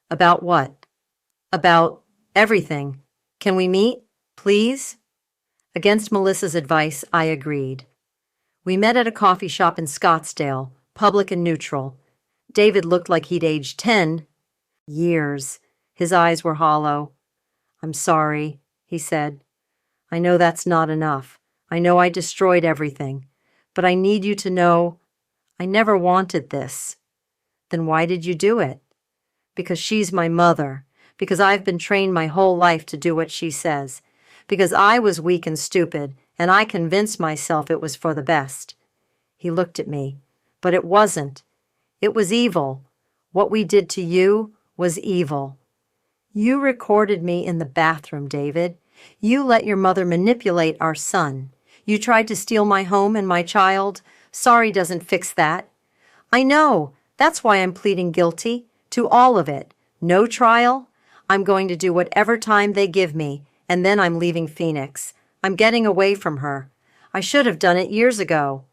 "About what?" "About everything. Can we meet, please?" Against Melissa's advice, I agreed. We met at a coffee shop in Scottsdale, public and neutral. David looked like he'd aged 10 years. His eyes were hollow. "I'm sorry," he said. "I know that's not enough. I know I destroyed everything. But I need you to know I never wanted this." "Then why did you do it?" "Because she's my mother. Because I've been trained my whole life to do what she says. Because I was weak and stupid, and I convinced myself it was for the best." He looked at me. "But it wasn't. It was evil. What we did to you was evil. You recorded me in the bathroom, David. You let your mother manipulate our son. You tried to steal my home and my child. Sorry doesn't fix that. I know. That's why I'm pleading guilty. To all of it. No trial. I'm going to do whatever time they give me, and then I'm leaving Phoenix. I'm getting away from her. I should have done it years ago."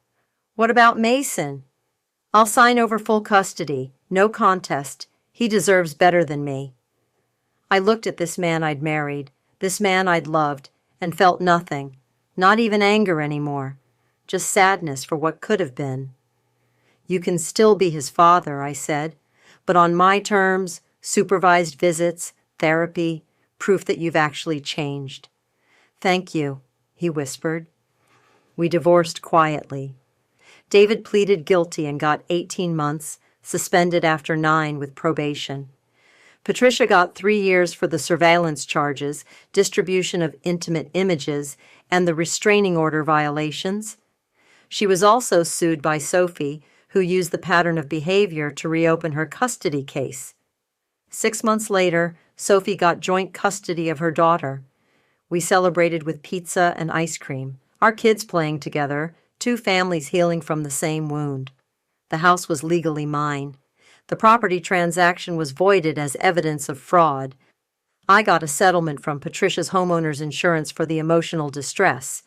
"What about Mason?" "I'll sign over full custody. No contest. He deserves better than me." I looked at this man I'd married, this man I'd loved, and felt nothing, not even anger anymore, just sadness for what could have been. "You can still be his father," I said, "but on my terms, supervised visits, therapy, proof that you've actually changed." "Thank you," he whispered. We divorced quietly. David pleaded guilty and got 18 months, suspended after 9 with probation. Patricia got 3 years for the surveillance charges, distribution of intimate images, and the restraining order violations. She was also sued by Sophie, who used the pattern of behavior to reopen her custody case. 6 months later, Sophie got joint custody of her daughter. We celebrated with pizza and ice cream, our kids playing together, two families healing from the same wound. The house was legally mine. The property transaction was voided as evidence of fraud. I got a settlement from Patricia's homeowner's insurance for the emotional distress.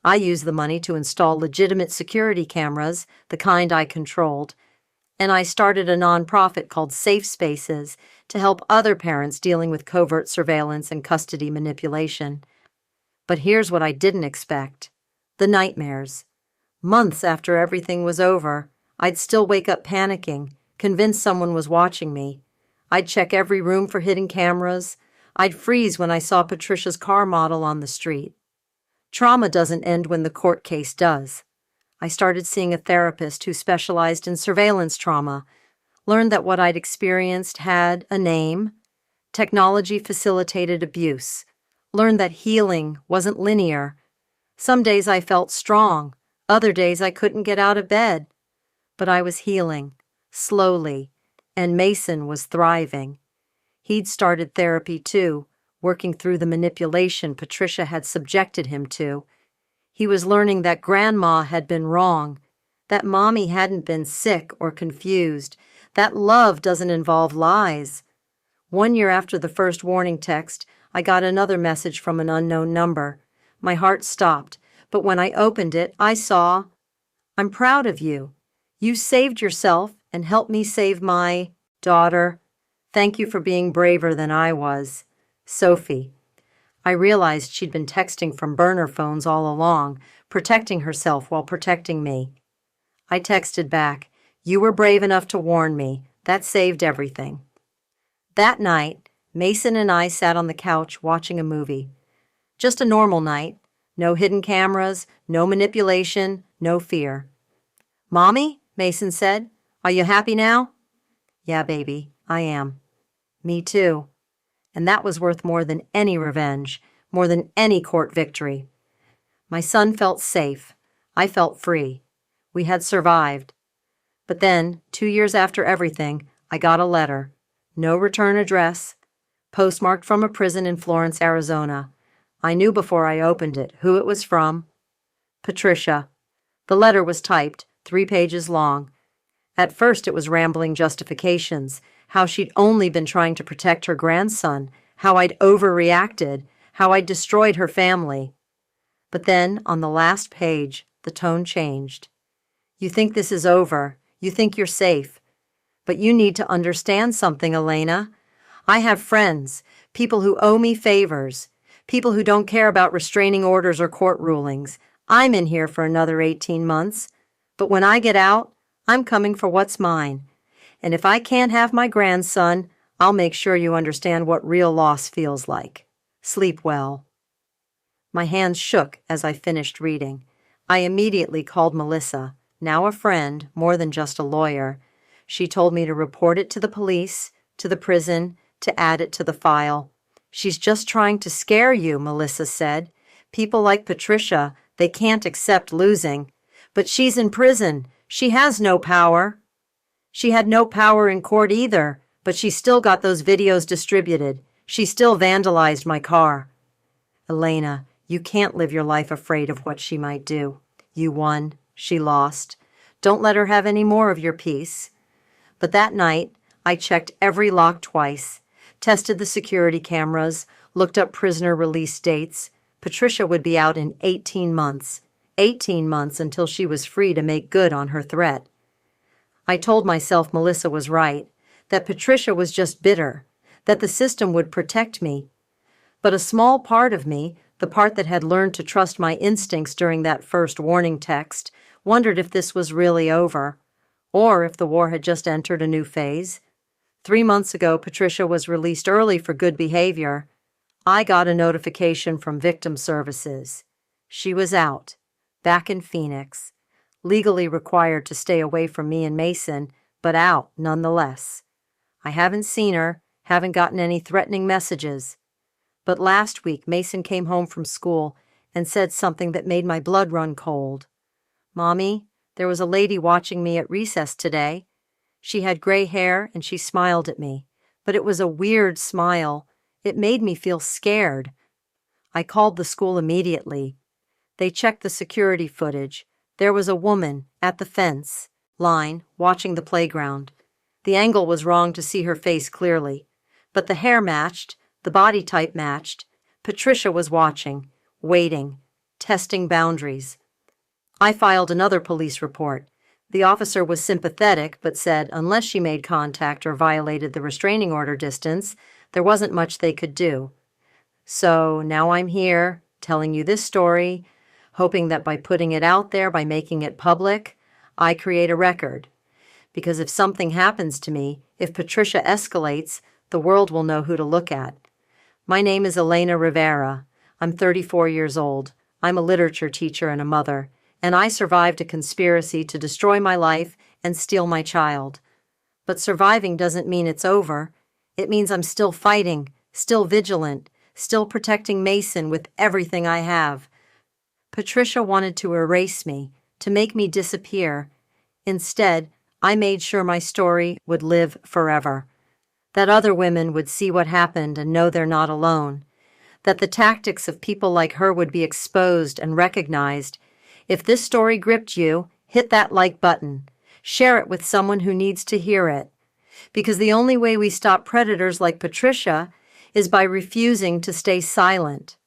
I used the money to install legitimate security cameras, the kind I controlled, and I started a nonprofit called Safe Spaces to help other parents dealing with covert surveillance and custody manipulation. But here's what I didn't expect: the nightmares. Months after everything was over, I'd still wake up panicking, convinced someone was watching me. I'd check every room for hidden cameras. I'd freeze when I saw Patricia's car model on the street. Trauma doesn't end when the court case does. I started seeing a therapist who specialized in surveillance trauma, learned that what I'd experienced had a name. Technology facilitated abuse, learned that healing wasn't linear. Some days I felt strong, other days I couldn't get out of bed. But I was healing, slowly, and Mason was thriving. He'd started therapy too, working through the manipulation Patricia had subjected him to. He was learning that Grandma had been wrong, that Mommy hadn't been sick or confused, that love doesn't involve lies. 1 year after the first warning text, I got another message from an unknown number. My heart stopped, but when I opened it, I saw, "I'm proud of you. You saved yourself and helped me save my daughter. Thank you for being braver than I was. Sophie." I realized she'd been texting from burner phones all along, protecting herself while protecting me. I texted back, "You were brave enough to warn me. That saved everything." That night, Mason and I sat on the couch watching a movie. Just a normal night. No hidden cameras, no manipulation, no fear. "Mommy," Mason said, "are you happy now?" "Yeah, baby, I am." "Me too." And that was worth more than any revenge, more than any court victory. My son felt safe. I felt free. We had survived. But then, 2 years after everything, I got a letter. No return address. Postmarked from a prison in Florence, Arizona. I knew before I opened it who it was from. Patricia. The letter was typed, 3 pages long. At first it was rambling justifications, how she'd only been trying to protect her grandson, how I'd overreacted, how I'd destroyed her family. But then, on the last page, the tone changed. "You think this is over. You think you're safe. But you need to understand something, Elena. I have friends, people who owe me favors, people who don't care about restraining orders or court rulings. I'm in here for another 18 months. But when I get out, I'm coming for what's mine. And if I can't have my grandson, I'll make sure you understand what real loss feels like. Sleep well." My hands shook as I finished reading. I immediately called Melissa, now a friend, more than just a lawyer. She told me to report it to the police, to the prison, to add it to the file. "She's just trying to scare you," Melissa said. "People like Patricia, they can't accept losing. But she's in prison. She has no power." "She had no power in court either, but she still got those videos distributed. She still vandalized my car." "Elena, you can't live your life afraid of what she might do. You won. She lost. Don't let her have any more of your peace." But that night, I checked every lock twice, tested the security cameras, looked up prisoner release dates. Patricia would be out in 18 months. 18 months until she was free to make good on her threat. I told myself Melissa was right, that Patricia was just bitter, that the system would protect me. But a small part of me, the part that had learned to trust my instincts during that first warning text, wondered if this was really over, or if the war had just entered a new phase. 3 months ago, Patricia was released early for good behavior. I got a notification from Victim Services. She was out, back in Phoenix, legally required to stay away from me and Mason, but out nonetheless. I haven't seen her, Haven't gotten any threatening messages. But last week, Mason came home from school and said something that made my blood run cold. Mommy, there was a lady watching me at recess today. She had gray hair and she smiled at me, but it was a weird smile. It made me feel scared. I called the school immediately. They checked the security footage. There was a woman at the fence line watching the playground. The angle was wrong to see her face clearly, but the hair matched, the body type matched. Patricia was watching, waiting, testing boundaries. I filed another police report. The officer was sympathetic, but said unless she made contact or violated the restraining order distance, there wasn't much they could do. So now I'm here, telling you this story, hoping that by putting it out there, by making it public, I create a record. Because if something happens to me, if Patricia escalates, the world will know who to look at. My name is Elena Rivera. I'm 34 years old. I'm a literature teacher and a mother, and I survived a conspiracy to destroy my life and steal my child. But surviving doesn't mean it's over. It means I'm still fighting, still vigilant, still protecting Mason with everything I have. Patricia wanted to erase me, to make me disappear. Instead, I made sure my story would live forever. That other women would see what happened and know they're not alone. That the tactics of people like her would be exposed and recognized. If this story gripped you, hit that like button. Share it with someone who needs to hear it. Because the only way we stop predators like Patricia is by refusing to stay silent.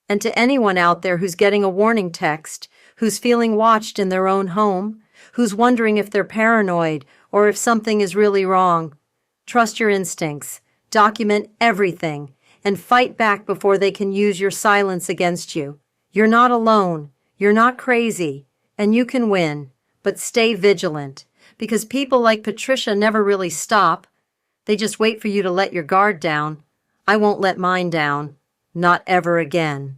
And to anyone out there who's getting a warning text, who's feeling watched in their own home, who's wondering if they're paranoid or if something is really wrong, trust your instincts, document everything, and fight back before they can use your silence against you. You're not alone, you're not crazy, and you can win, but stay vigilant, because people like Patricia never really stop. They just wait for you to let your guard down. I won't let mine down. Not ever again.